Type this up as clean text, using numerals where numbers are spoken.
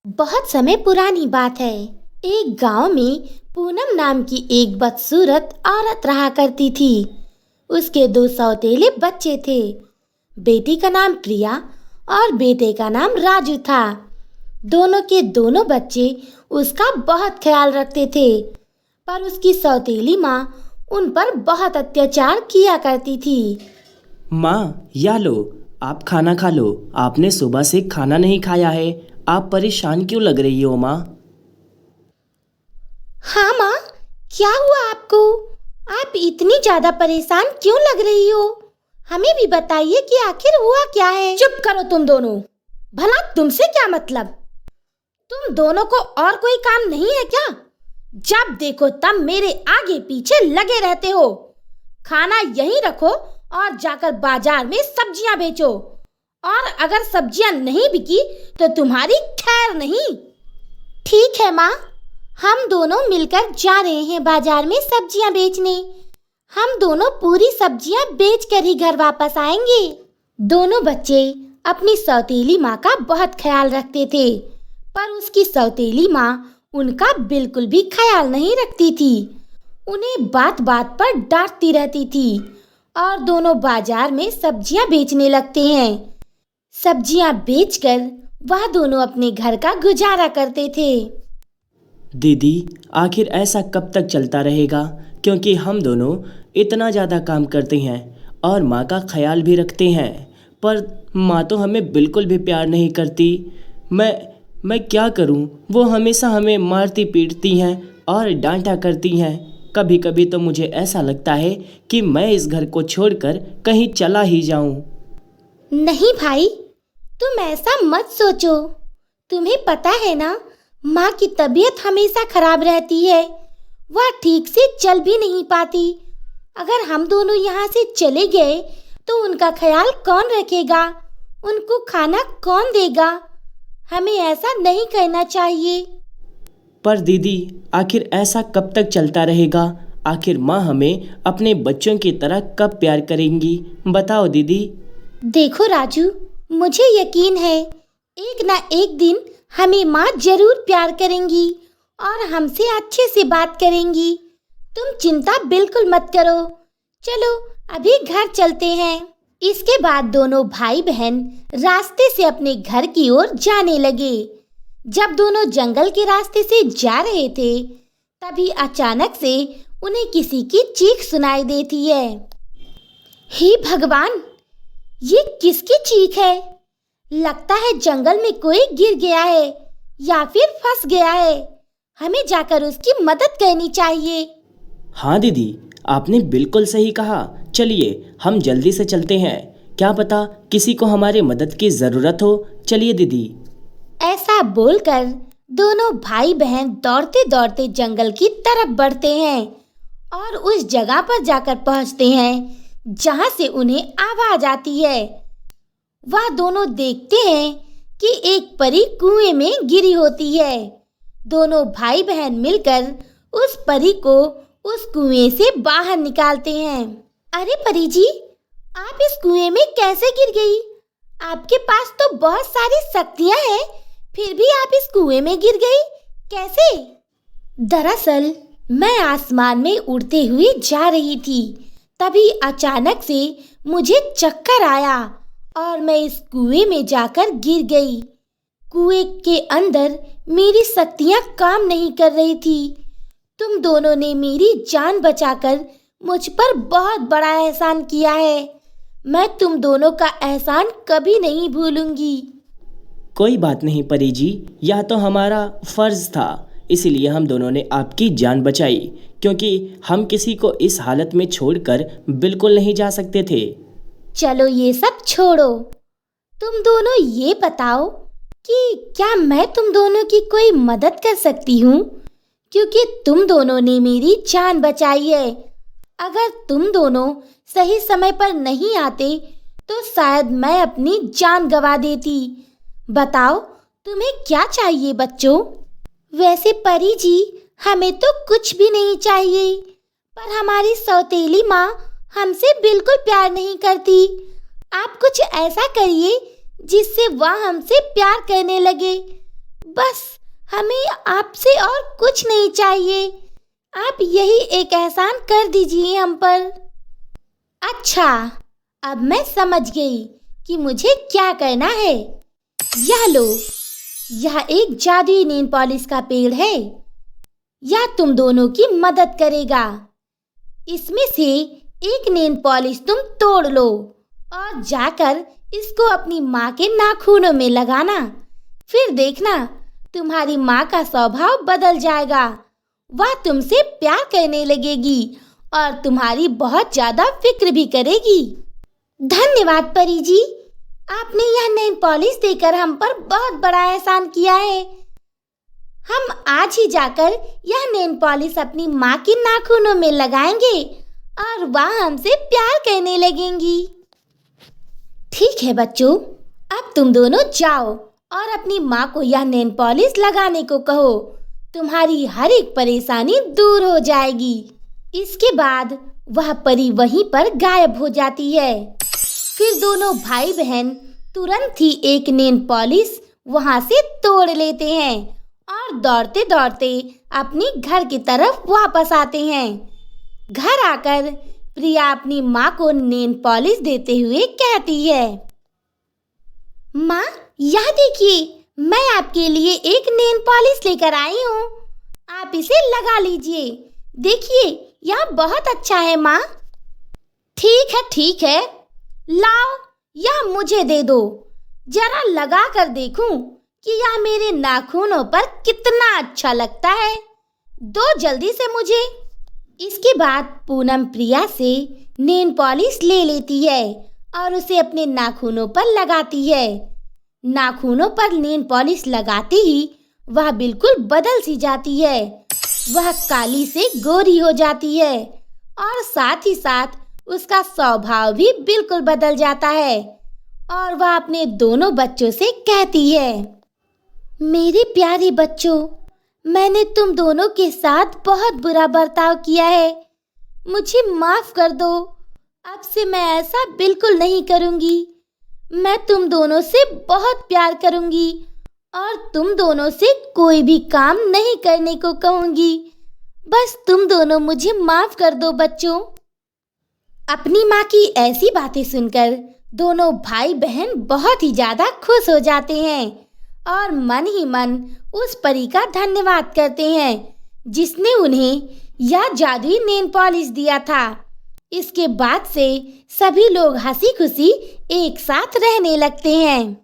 बहुत समय पुरानी बात है। एक गांव में पूनम नाम की एक बदसूरत औरत रहा करती थी। उसके दो सौतेले बच्चे थे। बेटी का नाम प्रिया और बेटे का नाम राजू था। दोनों के दोनों बच्चे उसका बहुत ख्याल रखते थे, पर उसकी सौतेली माँ उन पर बहुत अत्याचार किया करती थी। माँ, या लो, आप खाना खा लो। आपने सुबह से खाना नहीं खाया है। आप परेशान क्यों लग रही हो माँ? हाँ माँ, क्या हुआ आपको? आप इतनी ज्यादा परेशान क्यों लग रही हो? हमें भी बताइए कि आखिर हुआ क्या है। चुप करो तुम दोनों। भला तुमसे क्या मतलब? तुम दोनों को और कोई काम नहीं है क्या? जब देखो तब मेरे आगे पीछे लगे रहते हो। खाना यहीं रखो और जाकर बाजार में सब्जियां बेचो। और अगर सब्जियां नहीं बिकी तो तुम्हारी खैर नहीं। ठीक है माँ, हम दोनों मिलकर जा रहे हैं बाजार में सब्जियां बेचने। हम दोनों पूरी सब्जियां बेचकर ही घर वापस आएंगे। दोनों बच्चे अपनी सौतेली माँ का बहुत ख्याल रखते थे, पर उसकी सौतेली माँ उनका बिल्कुल भी ख्याल नहीं रखती थी। उन्हें बात बात पर डांटती रहती थी और दोनों बाजार में सब्जियां बेचने लगते हैं। सब्जियां बेचकर वह दोनों अपने घर का गुजारा करते थे। दीदी, आखिर ऐसा कब तक चलता रहेगा? क्योंकि हम दोनों इतना ज़्यादा काम करते हैं और माँ का ख्याल भी रखते हैं, पर माँ तो हमें बिल्कुल भी प्यार नहीं करती। मैं क्या करूँ? वो हमेशा हमें मारती पीटती हैं और डांटा करती हैं। कभी कभी तो मुझे ऐसा लगता है कि मैं इस घर को छोड़कर कहीं चला ही जाऊँ। नहीं भाई, तुम ऐसा मत सोचो। तुम्हें पता है ना, माँ की तबीयत हमेशा खराब रहती है। वह ठीक से चल भी नहीं पाती। अगर हम दोनों यहाँ से चले गए तो उनका ख्याल कौन रखेगा? उनको खाना कौन देगा? हमें ऐसा नहीं करना चाहिए। पर दीदी, आखिर ऐसा कब तक चलता रहेगा? आखिर माँ हमें अपने बच्चों की तरह कब प्यार करेंगी? बताओ दीदी। देखो राजू, मुझे यकीन है एक ना एक दिन हमें माँ जरूर प्यार करेंगी और हमसे अच्छे से बात करेंगी। तुम चिंता बिल्कुल मत करो। चलो अभी घर चलते हैं। इसके बाद दोनों भाई बहन रास्ते से अपने घर की ओर जाने लगे। जब दोनों जंगल के रास्ते से जा रहे थे, तभी अचानक से उन्हें किसी की चीख सुनाई देती है। हे भगवान, ये किसकी चीख है? लगता है जंगल में कोई गिर गया है या फिर फंस गया है। हमें जाकर उसकी मदद करनी चाहिए। हाँ दीदी, आपने बिल्कुल सही कहा। चलिए हम जल्दी से चलते हैं। क्या पता किसी को हमारे मदद की ज़रूरत हो। चलिए दीदी। ऐसा बोलकर दोनों भाई बहन दौड़ते दौड़ते जंगल की तरफ बढ़ते हैं और उस जगह पर जाकर पहुंचते हैं जहां से उन्हें आवाज आती है। वह दोनों देखते हैं कि एक परी कुएं में गिरी होती है। दोनों भाई बहन मिलकर उस परी को उस कुएं से बाहर निकालते हैं। अरे परी जी, आप इस कुएं में कैसे गिर गई? आपके पास तो बहुत सारी शक्तियां हैं, फिर भी आप इस कुएं में गिर गई कैसे? दरअसल मैं आसमान में उड़ते हुए जा रही थी। तभी अचानक से मुझे चक्कर आया और मैं इस कुएं में जाकर गिर गई। कुएं के अंदर मेरी शक्तियां काम नहीं कर रही थी। तुम दोनों ने मेरी जान बचाकर मुझ पर बहुत बड़ा एहसान किया है। मैं तुम दोनों का एहसान कभी नहीं भूलूंगी। कोई बात नहीं परी जी, यह तो हमारा फ़र्ज़ था। इसीलिए हम दोनों ने आपकी जान बचाई, क्योंकि हम किसी को इस हालत में छोड़कर बिल्कुल नहीं जा सकते थे। चलो ये सब छोड़ो। तुम दोनों ये बताओ कि क्या मैं तुम दोनों की कोई मदद कर सकती हूँ? क्योंकि तुम दोनों ने मेरी जान बचाई है। अगर तुम दोनों सही समय पर नहीं आते तो शायद मैं अपनी जान गंवा देती। बताओ तुम्हें क्या चाहिए बच्चों? वैसे परी जी, हमें तो कुछ भी नहीं चाहिए, पर हमारी सौतेली माँ हमसे बिल्कुल प्यार नहीं करती। आप कुछ ऐसा करिए जिससे वह हमसे प्यार करने लगे। बस हमें आपसे और कुछ नहीं चाहिए। आप यही एक एहसान कर दीजिए हम पर। अच्छा, अब मैं समझ गई कि मुझे क्या करना है। यह लो, यह एक जादुई नेल पॉलिश का पेड़ है। यह तुम दोनों की मदद करेगा। इसमें से एक नेल पॉलिश तुम तोड़ लो और जाकर इसको अपनी माँ के नाखूनों में लगाना। फिर देखना, तुम्हारी माँ का स्वभाव बदल जाएगा। वह तुमसे प्यार करने लगेगी और तुम्हारी बहुत ज़्यादा फिक्र भी करेगी। धन्यवाद परी जी, आपने यह नेल पॉलिश देकर हम पर बहुत बड़ा एहसान किया है। हम आज ही जाकर यह नेल पॉलिश अपनी माँ की नाखूनों में लगाएंगे और वह हमसे प्यार करने लगेंगी। ठीक है बच्चों, अब तुम दोनों जाओ और अपनी माँ को यह नेल पॉलिश लगाने को कहो। तुम्हारी हर एक परेशानी दूर हो जाएगी। इसके बाद वह परी वहीं पर गायब हो जाती है। फिर दोनों भाई बहन तुरंत ही एक नेल पॉलिश वहां से तोड़ लेते हैं और दौड़ते दौड़ते अपनी घर की तरफ वापस आते हैं। घर आकर प्रिया अपनी माँ को नेल पॉलिश देते हुए कहती है, माँ यह देखिए, मैं आपके लिए एक नेल पॉलिश लेकर आई हूँ। आप इसे लगा लीजिए। देखिए, यह बहुत अच्छा है माँ। ठीक है, लाओ, यह मुझे दे दो। जरा लगा कर देखूं कि यह मेरे नाखूनों पर कितना अच्छा लगता है। दो जल्दी से मुझे। इसके बाद पूनम प्रिया से नेल पॉलिश ले लेती है और उसे अपने नाखूनों पर लगाती है। नाखूनों पर नेल पॉलिश लगाते ही वह बिल्कुल बदल सी जाती है। वह काली से गोरी हो जाती है और साथ ही साथ उसका स्वभाव भी बिल्कुल बदल जाता है और वह अपने दोनों बच्चों से कहती है, मेरे प्यारे बच्चों, मैंने तुम दोनों के साथ बहुत बुरा बर्ताव किया है। मुझे माफ कर दो। अब से मैं ऐसा बिल्कुल नहीं करूँगी। मैं तुम दोनों से बहुत प्यार करूँगी और तुम दोनों से कोई भी काम नहीं करने को कहूँगी। बस तुम दोनों मुझे माफ कर दो बच्चों। अपनी माँ की ऐसी बातें सुनकर दोनों भाई बहन बहुत ही ज़्यादा खुश हो जाते हैं और मन ही मन उस परी का धन्यवाद करते हैं जिसने उन्हें यह जादुई नेल पॉलिश दिया था। इसके बाद से सभी लोग हंसी खुशी एक साथ रहने लगते हैं।